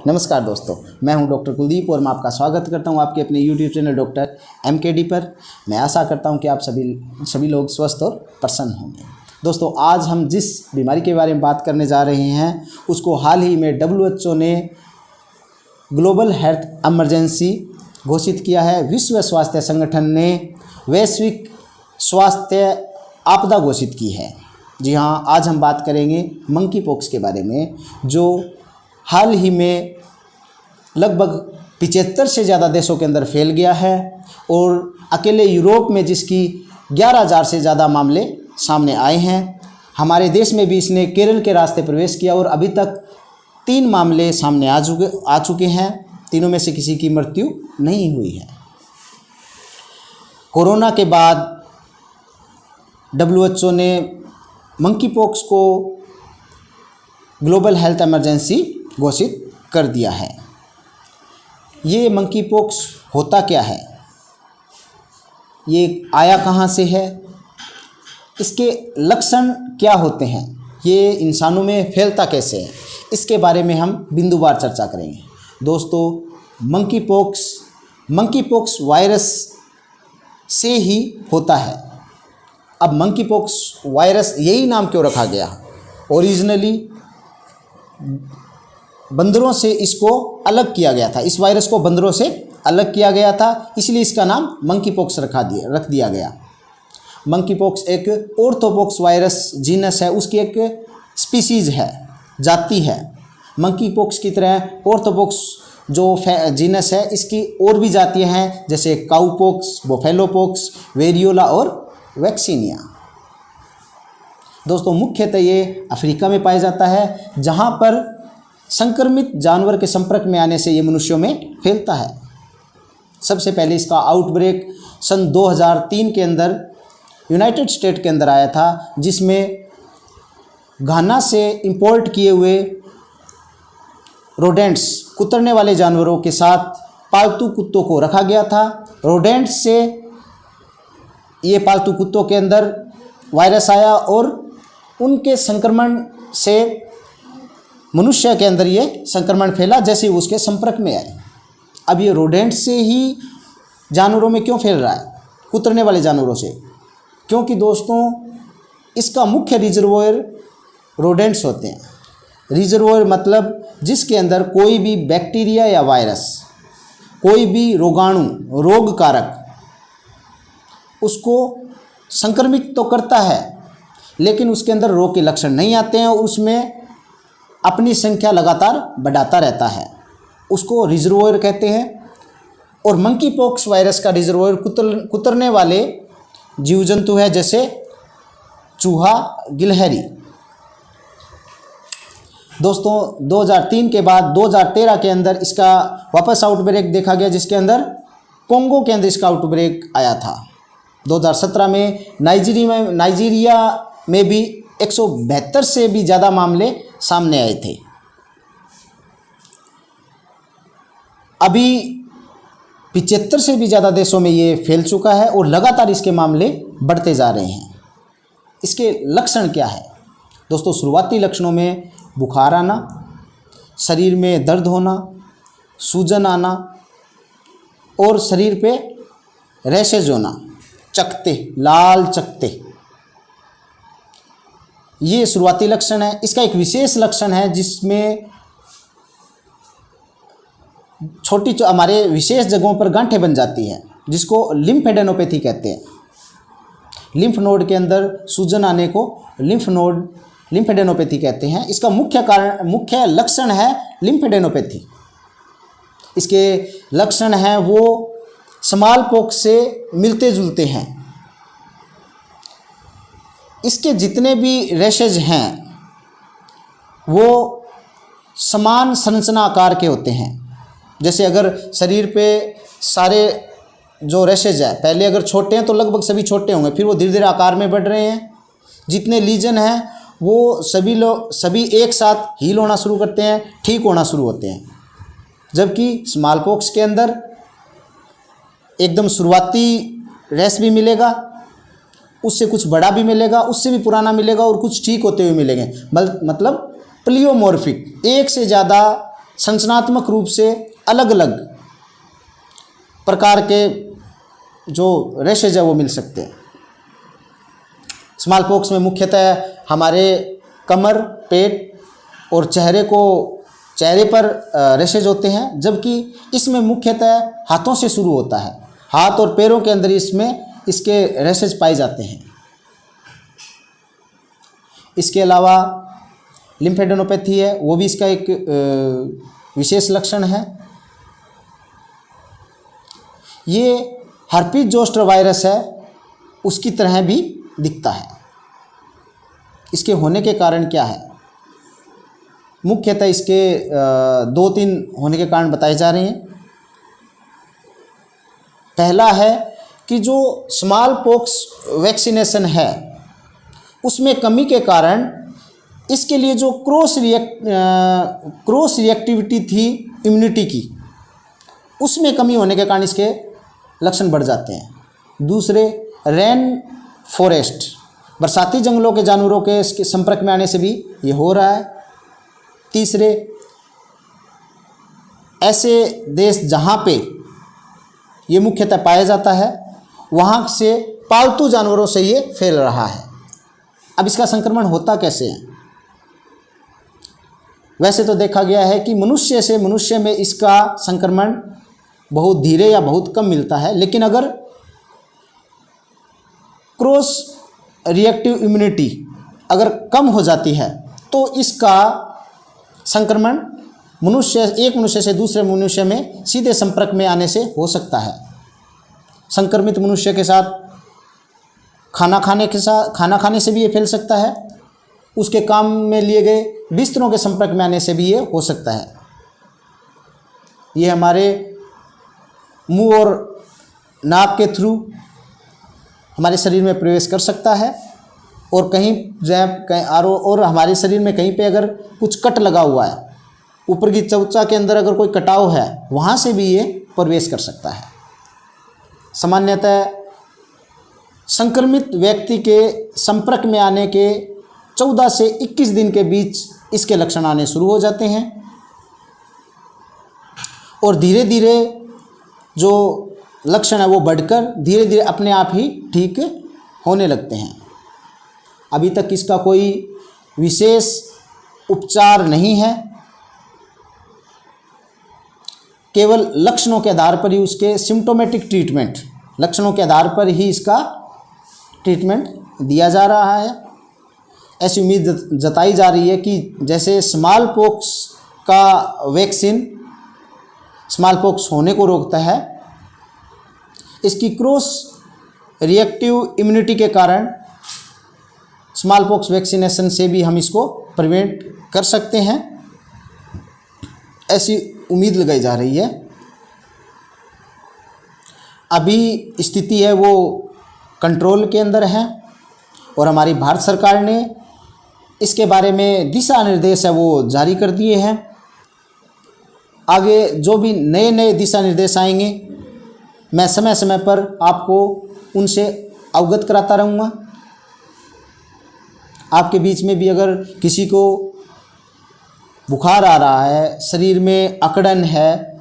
नमस्कार दोस्तों, मैं हूं डॉक्टर कुलदीप और मैं आपका स्वागत करता हूं आपके अपने यूट्यूब चैनल डॉक्टर MKD पर। मैं आशा करता हूं कि आप सभी लोग स्वस्थ और प्रसन्न होंगे। दोस्तों, आज हम जिस बीमारी के बारे में बात करने जा रहे हैं उसको हाल ही में WHO ने ग्लोबल हेल्थ इमरजेंसी घोषित किया है। विश्व स्वास्थ्य संगठन ने वैश्विक स्वास्थ्य आपदा घोषित की है। जी हाँ, आज हम बात करेंगे मंकी पॉक्स के बारे में, जो हाल ही में लगभग 75 से ज़्यादा देशों के अंदर फैल गया है और अकेले यूरोप में जिसकी 11,000 से ज़्यादा मामले सामने आए हैं। हमारे देश में भी इसने केरल के रास्ते प्रवेश किया और अभी तक 3 मामले सामने आ चुके हैं। तीनों में से किसी की मृत्यु नहीं हुई है। कोरोना के बाद WHO ने मंकी पॉक्स को ग्लोबल हेल्थ इमरजेंसी घोषित कर दिया है। ये मंकी पॉक्स होता क्या है, ये आया कहाँ से है, इसके लक्षण क्या होते हैं, ये इंसानों में फैलता कैसे है, इसके बारे में हम बिंदुवार चर्चा करेंगे। दोस्तों, मंकी पॉक्स वायरस से ही होता है। अब मंकी पॉक्स वायरस यही नाम क्यों रखा गया? ओरिजिनली बंदरों से इसको अलग किया गया था। इस वायरस को बंदरों से अलग किया गया था, इसलिए इसका नाम मंकी पॉक्स रख दिया गया। मंकी पॉक्स एक ऑर्थोपॉक्स वायरस जीनस है, उसकी एक स्पीसीज है, जाति है। मंकी पॉक्स की तरह ऑर्थोपॉक्स जो जीनस है, इसकी और भी जातियां हैं, जैसे काउपॉक्स, बोफेलोपॉक्स, वेरियोला और वैक्सीनिया। दोस्तों, मुख्यतः ये अफ्रीका में पाया जाता है, जहाँ पर संक्रमित जानवर के संपर्क में आने से ये मनुष्यों में फैलता है। सबसे पहले इसका आउटब्रेक सन 2003 के अंदर यूनाइटेड स्टेट के अंदर आया था, जिसमें घाना से इंपोर्ट किए हुए रोडेंट्स, कुतरने वाले जानवरों के साथ पालतू कुत्तों को रखा गया था। रोडेंट्स से ये पालतू कुत्तों के अंदर वायरस आया और उनके संक्रमण से मनुष्य के अंदर ये संक्रमण फैला जैसे वो उसके संपर्क में आए। अब ये रोडेंट से ही जानवरों में क्यों फैल रहा है, कुतरने वाले जानवरों से? क्योंकि दोस्तों, इसका मुख्य रिजर्वोयर रोडेंट्स होते हैं। रिजर्वोयर मतलब जिसके अंदर कोई भी बैक्टीरिया या वायरस, कोई भी रोगाणु, रोग कारक उसको संक्रमित तो करता है, लेकिन उसके अंदर रोग के लक्षण नहीं आते हैं और उसमें अपनी संख्या लगातार बढ़ाता रहता है। उसको रिजर्वोयर कहते हैं। और मंकी पॉक्स वायरस का रिजर्वोयर कुतरने वाले जीव जंतु है, जैसे चूहा, गिलहरी। दोस्तों, 2003 के बाद 2013 के अंदर इसका वापस आउटब्रेक देखा गया, जिसके अंदर कोंगो के अंदर इसका आउटब्रेक आया था। 2017 में नाइजीरिया में भी 172 से भी ज़्यादा मामले सामने आए थे। अभी 75 से भी ज़्यादा देशों में ये फैल चुका है और लगातार इसके मामले बढ़ते जा रहे हैं। इसके लक्षण क्या है? दोस्तों, शुरुआती लक्षणों में बुखार आना, शरीर में दर्द होना, सूजन आना और शरीर पे रैशेज होना, चकत्ते, लाल चकत्ते, ये शुरुआती लक्षण है। इसका एक विशेष लक्षण है जिसमें छोटी हमारे विशेष जगहों पर गांठें बन जाती हैं, जिसको लिम्फेडेनोपैथी कहते हैं। लिम्फ नोड के अंदर सूजन आने को लिम्फेडेनोपैथी कहते हैं। इसका मुख्य लक्षण है लिम्फेडेनोपैथी। इसके लक्षण हैं वो स्मॉल पॉक्स से मिलते जुलते हैं। इसके जितने भी रैशेज हैं वो समान संरचना आकार के होते हैं। जैसे अगर शरीर पे सारे जो रैशेज है, पहले अगर छोटे हैं तो लगभग सभी छोटे होंगे, फिर वो धीरे धीरे आकार में बढ़ रहे हैं। जितने लीजन हैं वो सभी एक साथ हील होना शुरू करते हैं, ठीक होना शुरू होते हैं। जबकि स्मॉल पॉक्स के अंदर एकदम शुरुआती रैश भी मिलेगा, उससे कुछ बड़ा भी मिलेगा, उससे भी पुराना मिलेगा और कुछ ठीक होते हुए मिलेंगे। मतलब प्लियोमॉर्फिक, एक से ज़्यादा संरचनात्मक रूप से अलग अलग प्रकार के जो रैशेज है वो मिल सकते हैं। स्मॉल पॉक्स में मुख्यतः हमारे कमर, पेट और चेहरे पर रैशेज होते हैं, जबकि इसमें मुख्यतः हाथों से शुरू होता है। हाथ और पैरों के अंदर इसके रैशेज पाए जाते हैं। इसके अलावा लिम्फेडेनोपैथी है, वो भी इसका एक विशेष लक्षण है। ये हर्पीज जोस्टर वायरस है उसकी तरह भी दिखता है। इसके होने के कारण क्या है? मुख्यतः इसके 2-3 होने के कारण बताए जा रहे हैं। पहला है कि जो स्मॉल पॉक्स वैक्सीनेशन है उसमें कमी के कारण इसके लिए जो क्रॉस रिएक्टिविटी थी इम्यूनिटी की, उसमें कमी होने के कारण इसके लक्षण बढ़ जाते हैं। दूसरे, रेन फॉरेस्ट, बरसाती जंगलों के जानवरों के इसके संपर्क में आने से भी ये हो रहा है। तीसरे, ऐसे देश जहाँ पे ये मुख्यतः पाया जाता है वहाँ से पालतू जानवरों से ये फैल रहा है। अब इसका संक्रमण होता कैसे है? वैसे तो देखा गया है कि मनुष्य से मनुष्य में इसका संक्रमण बहुत धीरे या बहुत कम मिलता है, लेकिन अगर क्रॉस रिएक्टिव इम्यूनिटी अगर कम हो जाती है तो इसका संक्रमण एक मनुष्य से दूसरे मनुष्य में सीधे संपर्क में आने से हो सकता है। संक्रमित मनुष्य के साथ खाना खाने से भी ये फैल सकता है। उसके काम में लिए गए बिस्तरों के संपर्क में आने से भी ये हो सकता है। ये हमारे मुंह और नाक के थ्रू हमारे शरीर में प्रवेश कर सकता है, और और हमारे शरीर में कहीं पे अगर कुछ कट लगा हुआ है, ऊपर की त्वचा के अंदर अगर कोई कटाव है, वहाँ से भी ये प्रवेश कर सकता है। सामान्यतः संक्रमित व्यक्ति के संपर्क में आने के 14 से 21 दिन के बीच इसके लक्षण आने शुरू हो जाते हैं, और धीरे धीरे जो लक्षण है वो बढ़कर धीरे धीरे अपने आप ही ठीक होने लगते हैं। अभी तक इसका कोई विशेष उपचार नहीं है, केवल लक्षणों के आधार पर ही उसके सिम्टोमेटिक ट्रीटमेंट, लक्षणों के आधार पर ही इसका ट्रीटमेंट दिया जा रहा है। ऐसी उम्मीद जताई जा रही है कि जैसे स्मॉल पॉक्स का वैक्सीन स्मॉल पॉक्स होने को रोकता है, इसकी क्रॉस रिएक्टिव इम्यूनिटी के कारण स्मॉल पॉक्स वैक्सीनेशन से भी हम इसको प्रिवेंट कर सकते हैं, ऐसी उम्मीद लगाई जा रही है। अभी स्थिति है वो कंट्रोल के अंदर है, और हमारी भारत सरकार ने इसके बारे में दिशा निर्देश है वो जारी कर दिए हैं। आगे जो भी नए नए दिशा निर्देश आएंगे मैं समय समय पर आपको उनसे अवगत कराता रहूँगा। आपके बीच में भी अगर किसी को बुखार आ रहा है, शरीर में अकड़न है,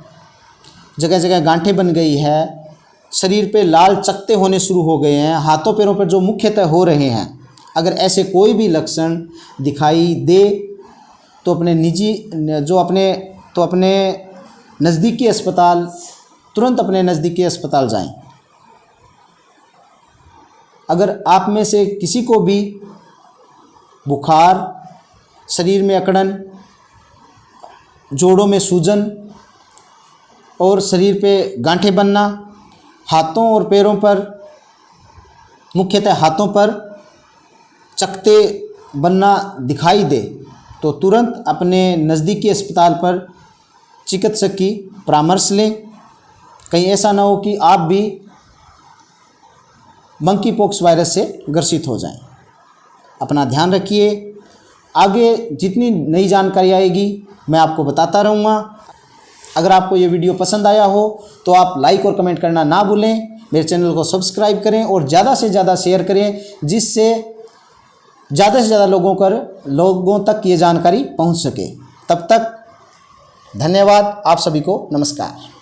जगह जगह गांठें बन गई है, शरीर पे लाल चकत्ते होने शुरू हो गए हैं, हाथों पैरों पर जो मुख्यतः हो रहे हैं, अगर ऐसे कोई भी लक्षण दिखाई दे तो अपने नज़दीकी अस्पताल तुरंत अपने नज़दीकी अस्पताल जाएं। अगर आप में से किसी को भी बुखार, शरीर में अकड़न, जोड़ों में सूजन और शरीर पे गांठें बनना, हाथों और पैरों पर, मुख्यतः हाथों पर चकत्ते बनना दिखाई दे तो तुरंत अपने नज़दीकी अस्पताल पर चिकित्सक की परामर्श लें। कहीं ऐसा ना हो कि आप भी मंकी पॉक्स वायरस से ग्रसित हो जाएं। अपना ध्यान रखिए। आगे जितनी नई जानकारी आएगी मैं आपको बताता रहूँगा। अगर आपको ये वीडियो पसंद आया हो तो आप लाइक और कमेंट करना ना भूलें। मेरे चैनल को सब्सक्राइब करें और ज़्यादा से ज़्यादा शेयर करें, जिससे ज़्यादा से ज़्यादा लोगों तक ये जानकारी पहुंच सके। तब तक धन्यवाद। आप सभी को नमस्कार।